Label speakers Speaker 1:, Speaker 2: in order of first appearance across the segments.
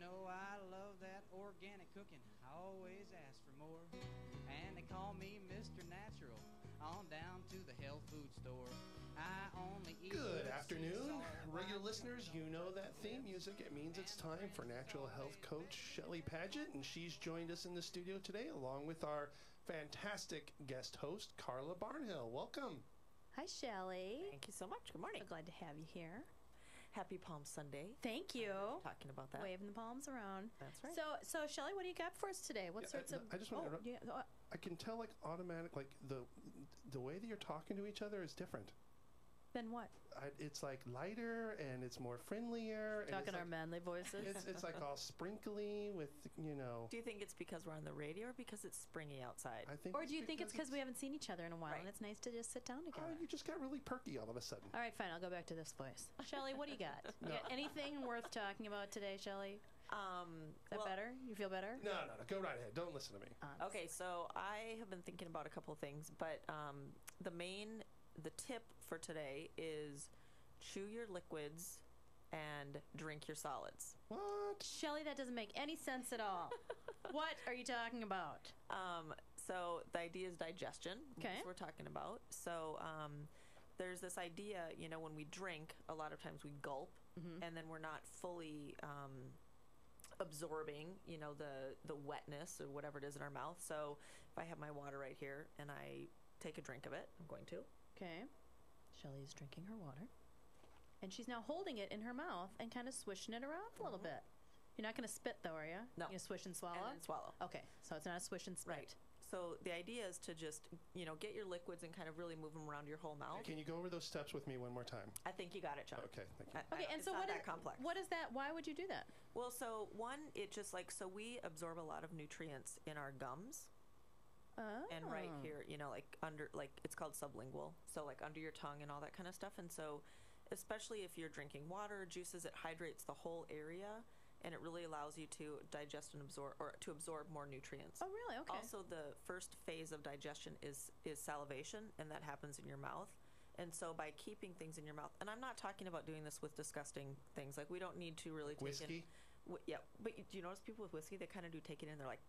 Speaker 1: know I love that organic cooking. I always ask for more. And they call me Mr. Natural. On down to the health food store. I only eat
Speaker 2: Good afternoon. Regular listeners, you know that theme music. It means it's time for natural health coach Shelley Pagitt, and she's joined us in the studio today along with our fantastic guest host, Carla Barnhill. Welcome.
Speaker 3: Hi, Shelley.
Speaker 4: Thank you so much. Good morning.
Speaker 3: So glad to have you here.
Speaker 4: Happy Palm Sunday.
Speaker 3: Thank you.
Speaker 4: Talking about that.
Speaker 3: Waving the palms around.
Speaker 4: That's right.
Speaker 3: So Shelley, what do you got for us today? What sorts of...
Speaker 2: I just want to... I can tell, automatic, the way that you're talking to each other is different.
Speaker 3: Then what?
Speaker 2: It's lighter and it's more friendlier.
Speaker 3: Talking
Speaker 2: and
Speaker 3: our manly voices.
Speaker 2: It's all sprinkly with,
Speaker 4: Do you think it's because we're on the radio or because it's springy outside?
Speaker 2: I think.
Speaker 3: Or do you think it's because we haven't seen each other in a while and it's nice to just sit down together?
Speaker 2: Oh, you just got really perky all of a sudden.
Speaker 3: All right, fine. I'll go back to this voice. Shelley, what do you got? You got anything worth talking about today, Shelley? Is that better? You feel better?
Speaker 2: No. Go right ahead. Don't listen to me.
Speaker 4: Okay, so I have been thinking about a couple of things, but the tip for today is chew your liquids and drink your solids.
Speaker 2: What?
Speaker 3: Shelley, that doesn't make any sense at all. What are you talking about?
Speaker 4: So the idea is digestion.
Speaker 3: Okay.
Speaker 4: That's what we're talking about. So there's this idea, when we drink, a lot of times we gulp, and then we're not fully absorbing, the wetness or whatever it is in our mouth. So if I have my water right here and I take a drink of it, I'm going to.
Speaker 3: Okay. Shelley's drinking her water. And she's now holding it in her mouth and kind of swishing it around a little bit. You're not going to spit, though, are you?
Speaker 4: No.
Speaker 3: You're going to swish and swallow?
Speaker 4: And then swallow.
Speaker 3: Okay. So it's not a swish and spit.
Speaker 4: Right. So the idea is to just, get your liquids and kind of really move them around your whole mouth.
Speaker 2: Can you go over those steps with me one more time?
Speaker 4: I think you got it, Chuck.
Speaker 2: Okay, thank you.
Speaker 3: Okay, and
Speaker 4: it's
Speaker 3: so
Speaker 4: not that complex.
Speaker 3: What is that? Why would you do that?
Speaker 4: Well, so one, it just so we absorb a lot of nutrients in our gums.
Speaker 3: Oh.
Speaker 4: And right here, under, it's called sublingual. So under your tongue and all that kind of stuff. And so, especially if you're drinking water or juices, it hydrates the whole area. And it really allows you to digest and absorb more nutrients.
Speaker 3: Oh, really? Okay.
Speaker 4: Also, the first phase of digestion is salivation, and that happens in your mouth. And so by keeping things in your mouth, and I'm not talking about doing this with disgusting things. We don't need to really take
Speaker 2: whiskey?
Speaker 4: Yeah. But do you notice people with whiskey, they kind of do take it in, they're like...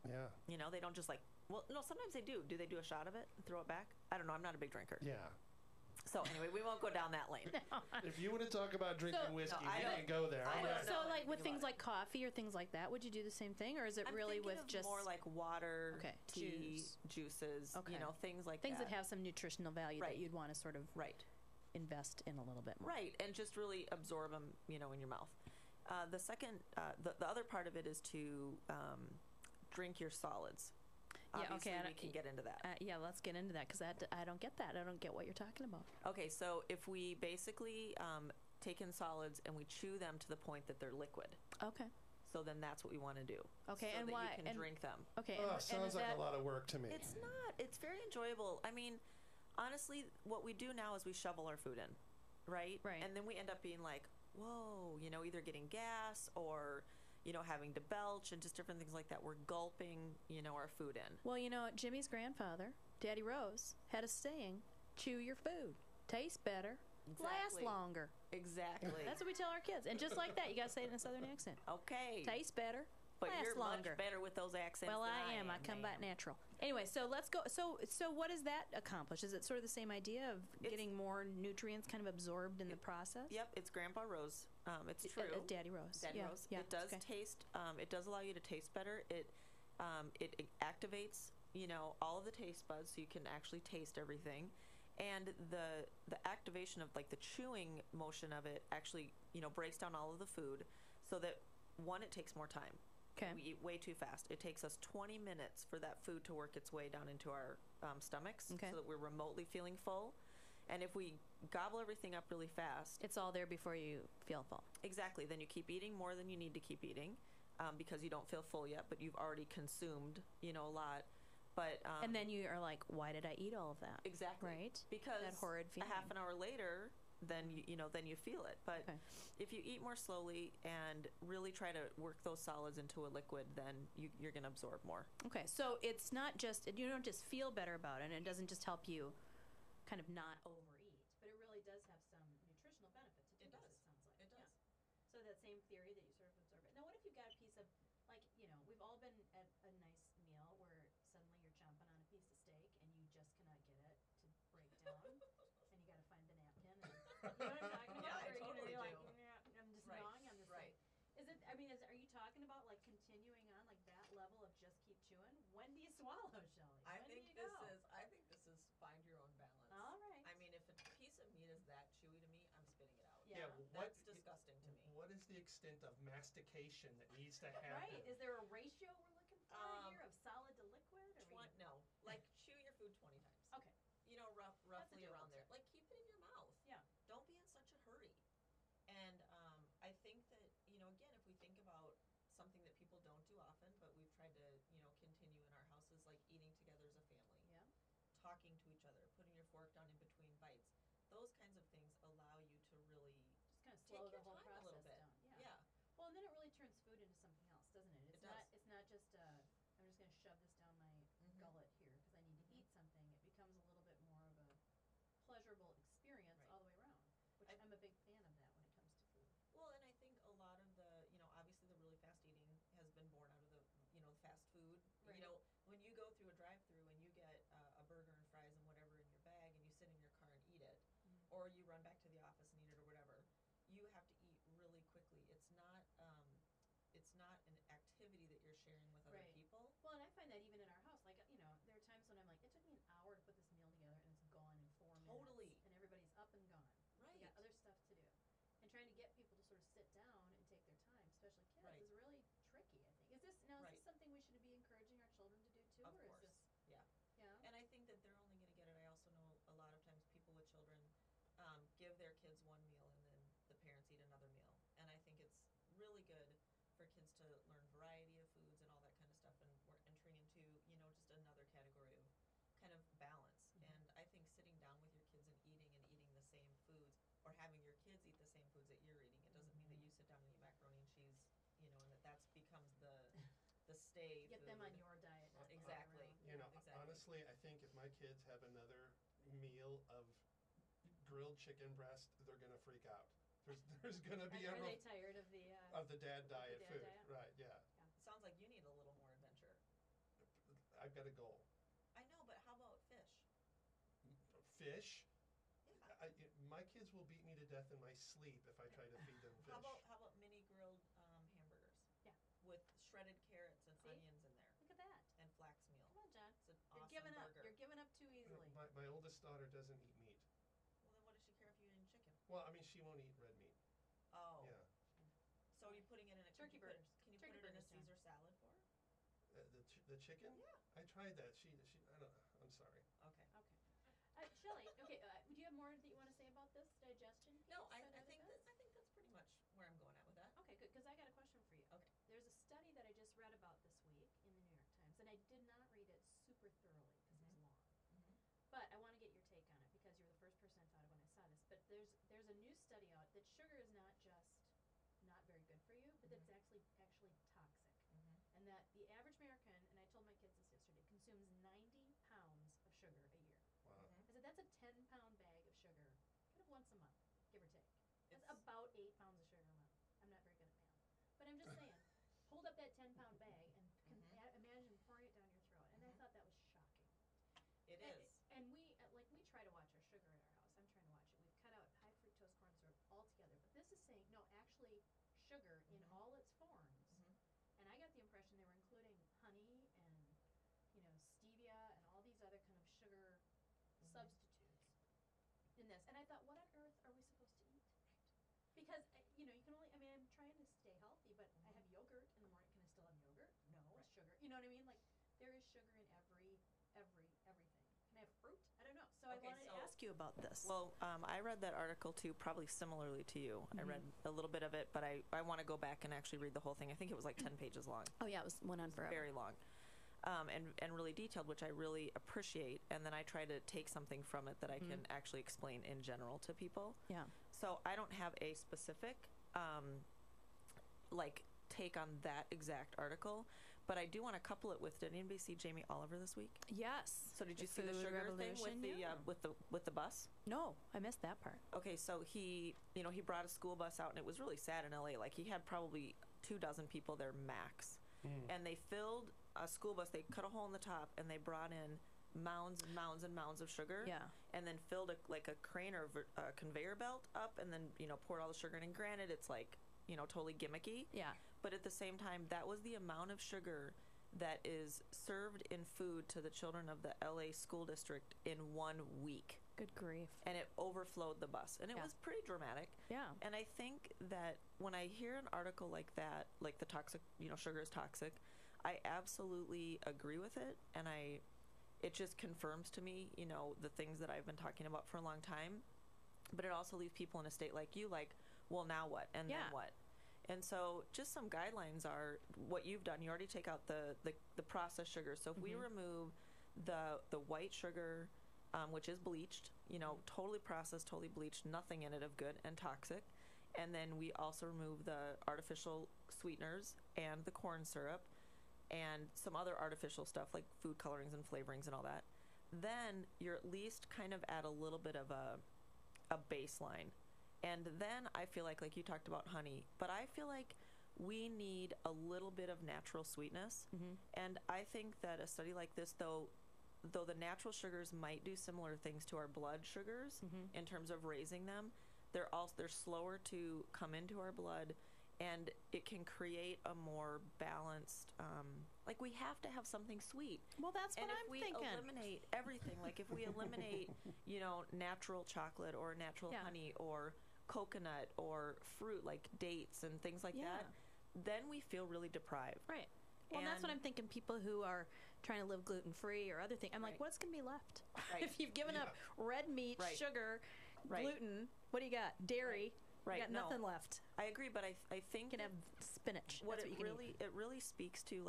Speaker 2: Yeah.
Speaker 4: They don't just well, no, sometimes they do. Do they do a shot of it and throw it back? I don't know. I'm not a big drinker.
Speaker 2: Yeah.
Speaker 4: So anyway, we won't go down that lane.
Speaker 2: If you want to talk about drinking whiskey, we can go there.
Speaker 3: So with things like coffee or things like that, would you do the same thing? Or is it really with just...
Speaker 4: more like water, tea, juices, things like
Speaker 3: things that have some nutritional value that you'd want to sort of invest in a little bit more.
Speaker 4: Right, and just really absorb them, in your mouth. The second, the other part of it is to drink your solids. Obviously, we can get into that.
Speaker 3: Let's get into that because I don't get that. I don't get what you're talking about.
Speaker 4: Okay, so if we basically take in solids and we chew them to the point that they're liquid.
Speaker 3: Okay.
Speaker 4: So then that's what we want to do.
Speaker 3: Okay,
Speaker 4: so
Speaker 3: and
Speaker 4: that
Speaker 3: why?
Speaker 4: You can drink them.
Speaker 3: Okay.
Speaker 2: Sounds like a lot of work to me.
Speaker 4: It's not. It's very enjoyable. I mean, honestly, what we do now is we shovel our food in, right?
Speaker 3: Right.
Speaker 4: And then we end up being like, whoa, either getting gas or... having to belch and just different things like that. We're gulping, our food in.
Speaker 3: Well, Jimmy's grandfather, Daddy Rose, had a saying, chew your food. Tastes better.
Speaker 4: Exactly.
Speaker 3: Lasts longer.
Speaker 4: Exactly.
Speaker 3: That's what we tell our kids. And just like that, you got to say it in a southern accent.
Speaker 4: Okay.
Speaker 3: Tastes better.
Speaker 4: But
Speaker 3: lasts
Speaker 4: you're
Speaker 3: longer.
Speaker 4: Much better with those accents.
Speaker 3: Well,
Speaker 4: than
Speaker 3: I am. I come back natural. Anyway, so let's go. So what does that accomplish? Is it sort of the same idea of getting more nutrients kind of absorbed in the process?
Speaker 4: Yep. It's Grandpa Rose. It's true.
Speaker 3: Daddy Rose.
Speaker 4: Daddy Rose. Yeah, it does taste. It does allow you to taste better. It activates all of the taste buds, so you can actually taste everything. And the activation of the chewing motion of it actually breaks down all of the food, so that one, it takes more time.
Speaker 3: Okay.
Speaker 4: We eat way too fast. It takes us 20 minutes for that food to work its way down into our stomachs, so that we're remotely feeling full. And if we gobble everything up really fast...
Speaker 3: It's all there before you feel full.
Speaker 4: Exactly. Then you keep eating more than you need to keep eating because you don't feel full yet, but you've already consumed, a lot. But
Speaker 3: and then you are like, why did I eat all of that?
Speaker 4: Exactly.
Speaker 3: Right?
Speaker 4: Because
Speaker 3: that horrid feeling.
Speaker 4: A half an hour later... then you feel it. But if you eat more slowly and really try to work those solids into a liquid, then you're going to absorb more.
Speaker 3: Okay, so it's not just, you don't just feel better about it, and it doesn't just help you kind of not overeat, but it really does have some nutritional benefit to do this, it sounds like.
Speaker 4: It does.
Speaker 3: So that same theory that you sort of you've got a piece of, like, we've all been at a nice meal where suddenly you're chomping on a piece of steak and you just cannot get it to break down, and you got to find the napkin. And, you know what I'm talking about?
Speaker 4: Yeah, I
Speaker 3: Where,
Speaker 4: totally
Speaker 3: you're like,
Speaker 4: do.
Speaker 3: I'm just
Speaker 4: Right,
Speaker 3: gnawing on this
Speaker 4: right.
Speaker 3: steak. Are you talking about like continuing on like that level of just keep chewing? When do you swallow, Shelley?
Speaker 4: I
Speaker 3: When
Speaker 4: think
Speaker 3: do you
Speaker 4: this is find your own balance.
Speaker 3: All right.
Speaker 4: I mean, if a piece of meat is that chewy to me, I'm spitting it out.
Speaker 3: Yeah.
Speaker 4: That's disgusting to me.
Speaker 2: What is the extent of mastication that needs to happen?
Speaker 3: Right. Is there a ratio we're looking for here of solid to liquid? Or
Speaker 4: No, like chew your food 20 times.
Speaker 3: Okay.
Speaker 4: Roughly
Speaker 3: doable
Speaker 4: around there.
Speaker 3: tip.
Speaker 4: Like keep it in your mouth.
Speaker 3: Yeah.
Speaker 4: Don't be in such a hurry. And I think that, again, if we think about something that people don't do often, but we've tried to, continue in our houses, like eating together as a family.
Speaker 3: Yeah.
Speaker 4: Talking to each other, putting your fork down in between bites. Those kinds of things allow you to really
Speaker 3: just kind of slow
Speaker 4: take
Speaker 3: the
Speaker 4: your
Speaker 3: whole
Speaker 4: time
Speaker 3: process
Speaker 4: a little bit.
Speaker 3: down.
Speaker 4: Yeah.
Speaker 3: Well, and then it really turns food into something else, doesn't it?
Speaker 4: It does.
Speaker 3: It's not just I'm just going to shove this down my gullet here because I need to eat something. It becomes a little bit more of a pleasurable experience
Speaker 4: Right.
Speaker 3: all the way around, which I'm a big fan of that when it comes to food.
Speaker 4: Well, and I think a lot of the, obviously the really fast eating has been born out of the, the fast food.
Speaker 3: Right.
Speaker 4: When you go through a drive-through and you get a burger and fries and whatever in your bag and you sit in your car and eat it, or you run back to the office and eat it or whatever, you have to eat really quickly. It's not an activity that you're sharing with other
Speaker 3: Right.
Speaker 4: people.
Speaker 3: Well, and I find that even in our house, like, there are times when I'm like, it took me an hour to put this meal together and it's gone in 4
Speaker 4: Totally.
Speaker 3: minutes. And everybody's up and gone.
Speaker 4: Right.
Speaker 3: We got other stuff to do. And trying to get people to sort of sit down and take their time, especially kids,
Speaker 4: Right.
Speaker 3: is really tricky, I think. Is this something we should be encouraging our children to do too?
Speaker 4: Of
Speaker 3: or
Speaker 4: course.
Speaker 3: Is this,
Speaker 4: Yeah.
Speaker 3: yeah?
Speaker 4: And I think that they're only going to get it. I also know a lot of times people with children give their kids one meal and then the parents eat another meal. And I think it's really good for kids to learn variety of foods and all that kind of stuff. And we're entering into, just another category of kind of balance. And I think sitting down with your kids and eating the same foods, or having your kids eat the same foods that you're eating, it doesn't mean that you sit down and eat macaroni and cheese, and that becomes the stay
Speaker 3: Get
Speaker 4: food.
Speaker 3: them on your diet. Not
Speaker 4: Exactly.
Speaker 3: around.
Speaker 4: Exactly.
Speaker 2: Honestly, I think if my kids have another meal of grilled chicken breast, they're gonna freak out. There's gonna be
Speaker 3: Are they tired of the
Speaker 2: dad diet
Speaker 3: dad
Speaker 2: food,
Speaker 3: diet?
Speaker 2: right? Yeah.
Speaker 4: It sounds like you need a little more adventure.
Speaker 2: I've got a goal.
Speaker 4: I know, but how about fish?
Speaker 2: Fish.
Speaker 4: Yeah.
Speaker 2: My kids will beat me to death in my sleep if I try to feed them fish.
Speaker 4: How about mini grilled hamburgers?
Speaker 3: Yeah.
Speaker 4: With shredded carrots and
Speaker 3: See?
Speaker 4: onions in there
Speaker 3: Look at that.
Speaker 4: and flax meal.
Speaker 3: Come on, John.
Speaker 4: It's an
Speaker 3: You're
Speaker 4: awesome
Speaker 3: giving
Speaker 4: burger.
Speaker 3: up. You're giving up too easily.
Speaker 2: My oldest daughter doesn't eat meat.
Speaker 4: Well, then what does she care if you eat chicken?
Speaker 2: Well, I mean, she won't eat red meat.
Speaker 4: Oh.
Speaker 2: Yeah.
Speaker 4: So are you putting it in a
Speaker 3: Turkey burgers.
Speaker 4: Can you
Speaker 3: Turkey
Speaker 4: put it in a
Speaker 3: burgers, John.
Speaker 4: Caesar salad for her?
Speaker 2: The chicken?
Speaker 4: Yeah.
Speaker 2: I tried that. She I don't. I'm sorry.
Speaker 4: Okay.
Speaker 3: Okay. Shelley, okay, do you have more that you want to say about this digestion piece?
Speaker 4: No, I
Speaker 3: other
Speaker 4: think
Speaker 3: bits?
Speaker 4: I think that's pretty much where I'm going at with that.
Speaker 3: Okay, good, because I got a question for you.
Speaker 4: Okay.
Speaker 3: There's a study that I just read about this week in the New York Times, and I did not read it super thoroughly because it was long. But I want to get your take on it because you're the first person I thought of when I saw this. But there's a new study out that sugar is not just not very good for you, but that it's actually toxic. And that the average American, and I told my kids this yesterday, consumes 90 pounds of sugar a year.
Speaker 2: Wow.
Speaker 3: I said that's a 10-pound bag of sugar, kind of once a month, give or take. That's
Speaker 4: It's-
Speaker 3: about 8 pounds of sugar a month. I'm not very good at math, but I'm just saying, hold up that 10-pound bag and imagine pouring it down your throat. And I thought that was shocking.
Speaker 4: It
Speaker 3: And-
Speaker 4: is.
Speaker 3: And we try to watch our sugar at our house. I'm trying to watch it. We've cut out high fructose corn syrup altogether. But this is saying no, actually, sugar in all its forms. And I got the impression they were including honey and stevia and all these other kind of sugar substitutes in this. And I thought, what on earth are we supposed to eat? Because you can only. I mean, I'm trying to stay healthy, but I have yogurt in the morning. Can I still have yogurt? No, it's sugar. You know what I mean? Like there is sugar in everything. Can I have fruit? I don't know. So I wanted to ask you about this.
Speaker 4: Well, I read that article too, probably similarly to you. I read a little bit of it, but I want to go back and actually read the whole thing. I think it was like 10 pages long.
Speaker 3: Oh yeah, went on forever.
Speaker 4: Very long. And really detailed, which I really appreciate. And then I try to take something from it that I can actually explain in general to people.
Speaker 3: Yeah.
Speaker 4: So I don't have a specific, take on that exact article, but I do want to couple it with. Did anybody see Jamie Oliver this week?
Speaker 3: Yes.
Speaker 4: So did you see the
Speaker 3: Food
Speaker 4: sugar thing
Speaker 3: revolution?
Speaker 4: with the with the bus?
Speaker 3: No, I missed that part.
Speaker 4: Okay, so he brought a school bus out, and it was really sad in LA. Like he had probably 2 dozen people there max. And they filled a school bus. They cut a hole in the top, and they brought in mounds and mounds and mounds of sugar.
Speaker 5: Yeah.
Speaker 4: And then filled a crane or a conveyor belt up, and then poured all the sugar in. And granted, it's totally gimmicky.
Speaker 5: Yeah.
Speaker 4: But at the same time, that was the amount of sugar that is served in food to the children of the LA school district in 1 week.
Speaker 5: Good grief.
Speaker 4: And it overflowed the bus. And it was pretty dramatic.
Speaker 5: Yeah.
Speaker 4: And I think that when I hear an article like that, like the toxic, sugar is toxic, I absolutely agree with it. And it just confirms to me, the things that I've been talking about for a long time. But it also leaves people in a state like you, well, now what? And then what? And so just some guidelines are what you've done. You already take out the processed sugar. So if we remove the white sugar, which is bleached, totally processed, totally bleached, nothing in it of good and toxic. And then we also remove the artificial sweeteners and the corn syrup and some other artificial stuff like food colorings and flavorings and all that. Then you're at least kind of at a little bit of a baseline. And then I feel like you talked about honey, but I feel like we need a little bit of natural sweetness. And I think that a study like this, though the natural sugars might do similar things to our blood sugars in terms of raising them, they're slower to come into our blood, and it can create a more balanced, we have to have something sweet.
Speaker 5: Well, that's what I'm thinking.
Speaker 4: And if we eliminate everything, if we eliminate, natural chocolate or natural honey or coconut or fruit like dates and things like that, then we feel really deprived.
Speaker 5: Right. Well, and that's what I'm thinking. People who are trying to live gluten-free or other things, I'm like, what's going to be left?
Speaker 4: Right.
Speaker 5: If you've given up red meat, sugar, gluten, what do you got? Dairy.
Speaker 4: Right.
Speaker 5: You got nothing left.
Speaker 4: I agree, but I think
Speaker 5: you can have spinach.
Speaker 4: What it really speaks to,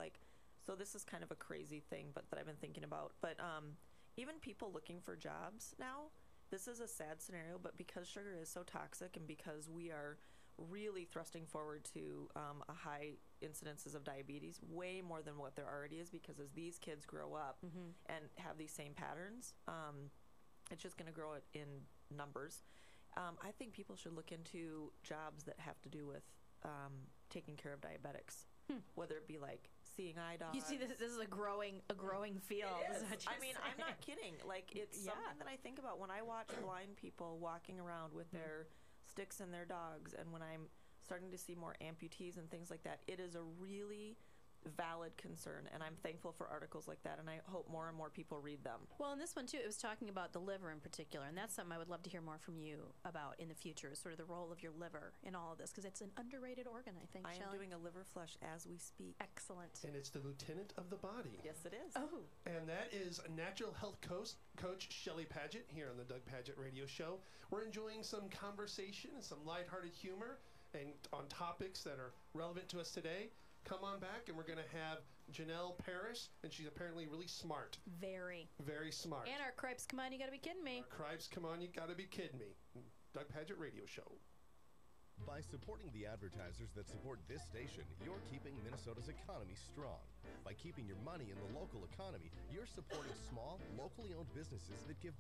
Speaker 4: so this is kind of a crazy thing, but that I've been thinking about. But even people looking for jobs now, this is a sad scenario, but because sugar is so toxic and because we are really thrusting forward to a high incidences of diabetes, way more than what there already is, because as these kids grow up and have these same patterns, it's just going to grow it in numbers. I think people should look into jobs that have to do with taking care of diabetics, whether it be seeing eye dogs.
Speaker 5: You see, this is a growing field.
Speaker 4: I mean, I'm not kidding. It's something that I think about when I watch blind people walking around with their sticks and their dogs, and when I'm starting to see more amputees and things like that. It is a really valid concern, and I'm thankful for articles like that, and I hope more and more people read them.
Speaker 5: Well, in this one too, it was talking about the liver in particular, and that's something I would love to hear more from you about in the future, is sort of the role of your liver in all of this, because it's an underrated organ, I think.
Speaker 4: I am
Speaker 5: Shelley?
Speaker 4: doing a liver flush as we speak.
Speaker 5: Excellent.
Speaker 2: And it's the lieutenant of the body.
Speaker 4: Yes, it is.
Speaker 5: Oh.
Speaker 2: And that is natural health coach Shelley Pagitt here on the Doug Pagitt Radio Show. We're enjoying some conversation and some lighthearted humor and on topics that are relevant to us today. Come on back, and we're going to have Janelle Parrish, and she's apparently really smart.
Speaker 5: Very.
Speaker 2: Very smart.
Speaker 5: And our cripes, come on, you got to be kidding me.
Speaker 2: Our cripes, come on, you got to be kidding me. Doug Pagitt Radio Show.
Speaker 6: By supporting the advertisers that support this station, you're keeping Minnesota's economy strong. By keeping your money in the local economy, you're supporting small, locally owned businesses that give